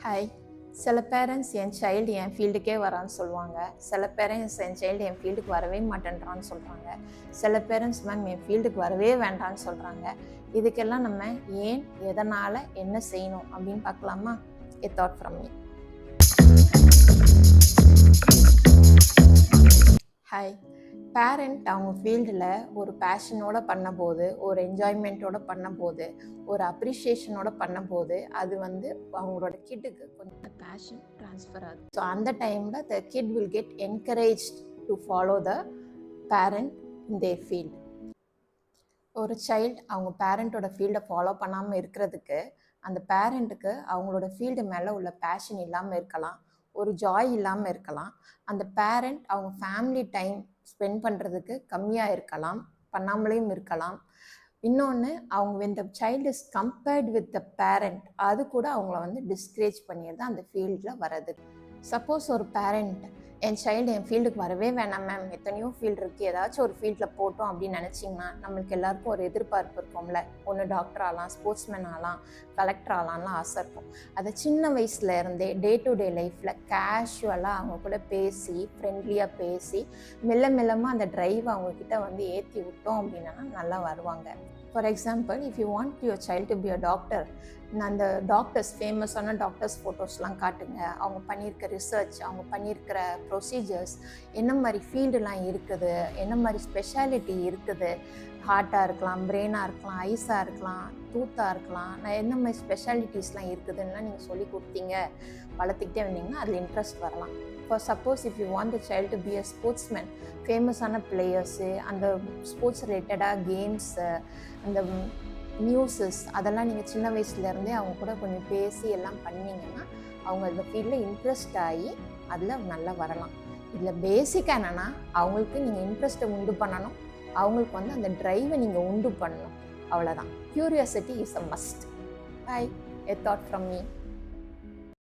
Hi. சில parents என் child என் ஃபீல்டுக்கே வரான்னு சொல்லுவாங்க. சில பேரண்ட்ஸ் என் சைல்டு என் ஃபீல்டுக்கு வரவே மாட்டேன்றான்னு சொல்கிறாங்க. சில பேரண்ட்ஸ் மேம் என் ஃபீல்டுக்கு வரவே வேண்டான்னு சொல்கிறாங்க. இதுக்கெல்லாம் நம்ம ஏன், எதனால், என்ன செய்யணும் அப்படின்னு பார்க்கலாமா? எ thought from me. Hi. Parent அவங்க ஃபீல்டில் ஒரு பேஷனோடு பண்ணும்போது, ஒரு என்ஜாய்மெண்ட்டோட பண்ணும்போது, ஒரு அப்ரிஷியேஷனோட பண்ணும்போது, அது அவங்களோட கிட்டுக்கு கொஞ்சம் பேஷன் ட்ரான்ஸ்ஃபர் ஆகுது. ஸோ அந்த டைமில் the kid will get encouraged to follow the parent in their field. ஒரு சைல்டு அவங்க பேரண்ட்டோட ஃபீல்டை ஃபாலோ பண்ணாமல் இருக்கிறதுக்கு, அந்த பேரண்ட்டுக்கு அவங்களோட ஃபீல்டு மேலே உள்ள பேஷன் இல்லாமல் இருக்கலாம், ஒரு ஜாய் இல்லாமல் இருக்கலாம். அந்த பேரண்ட் அவங்க ஃபேமிலி டைம் ஸ்பெண்ட் பண்ணுறதுக்கு கம்மியாக இருக்கலாம், பண்ணாமலேயும் இருக்கலாம். இன்னொன்று, அவங்க when the child is compared with the parent, அது கூட அவங்கள டிஸ்கரேஜ் பண்ணிடுது அந்த ஃபீல்டில் வர்றது. சப்போஸ் ஒரு பேரண்ட் என் சைல்டு என் ஃபீல்டுக்கு வரவே வேணாம் மேம், எத்தனையோ ஃபீல்டு இருக்குது, ஏதாச்சும் ஒரு ஃபீல்டில் போட்டோம் அப்படின்னு நினச்சிங்கன்னா, நம்மளுக்கு எல்லாருக்கும் ஒரு எதிர்பார்ப்பு இருக்கும்ல. ஒன்று டாக்டர் ஆகலாம், ஸ்போர்ட்ஸ்மேன் ஆகலாம், கலெக்டர் ஆகலாம்லாம் ஆசை இருக்கும். அதை சின்ன வயசுல இருந்தே டே டு டே லைஃப்பில் கேஷுவலாக அவங்க கூட பேசி, ஃப்ரெண்ட்லியாக பேசி, மெல்ல மெல்லமாக அந்த ட்ரைவ் அவங்கக்கிட்ட ஏற்றி விட்டோம் அப்படின்னா நல்லா வருவாங்க. For example, if you want your child to be a doctor, அந்த டாக்டர்ஸ், ஃபேமஸான டாக்டர்ஸ் ஃபோட்டோஸ்லாம் காட்டுங்க. அவங்க பண்ணியிருக்க ரிசர்ச், அவங்க பண்ணியிருக்கிற ப்ரொசீஜர்ஸ், என்ன மாதிரி ஃபீல்டுலாம் இருக்குது, என்ன மாதிரி ஸ்பெஷாலிட்டி இருக்குது, ஹார்ட்டாக இருக்கலாம், பிரெயினாக இருக்கலாம், ஐஸாக இருக்கலாம், டூத்தாக இருக்கலாம், என்ன மாதிரி ஸ்பெஷாலிட்டிஸ்லாம் இருக்குதுன்னா நீங்கள் சொல்லி கொடுத்தீங்க, வளர்த்துக்கிட்டே வந்தீங்கன்னா அதில் இன்ட்ரெஸ்ட் வரலாம். For suppose if you want the child to be a sportsman, ஃபேமஸான பிளேயர்ஸு, அந்த ஸ்போர்ட்ஸ் ரிலேட்டடாக கேம்ஸு, அந்த நியூஸஸ், அதெல்லாம் நீங்கள் சின்ன வயசுலேருந்தே அவங்க கூட கொஞ்சம் பேசி எல்லாம் பண்ணிங்கன்னா அவங்க அந்த ஃபீல்டில் இன்ட்ரெஸ்ட் ஆகி அதில் நல்லா வரலாம். இதில் பேசிக்காக என்னென்னா, அவங்களுக்கு நீங்கள் இன்ட்ரெஸ்ட்டை உண்டு பண்ணணும், அவங்களுக்கு அந்த ட்ரைவை நீங்கள் உண்டு பண்ணணும், அவ்வளோதான். Curiosity is a must. By. A thought from me.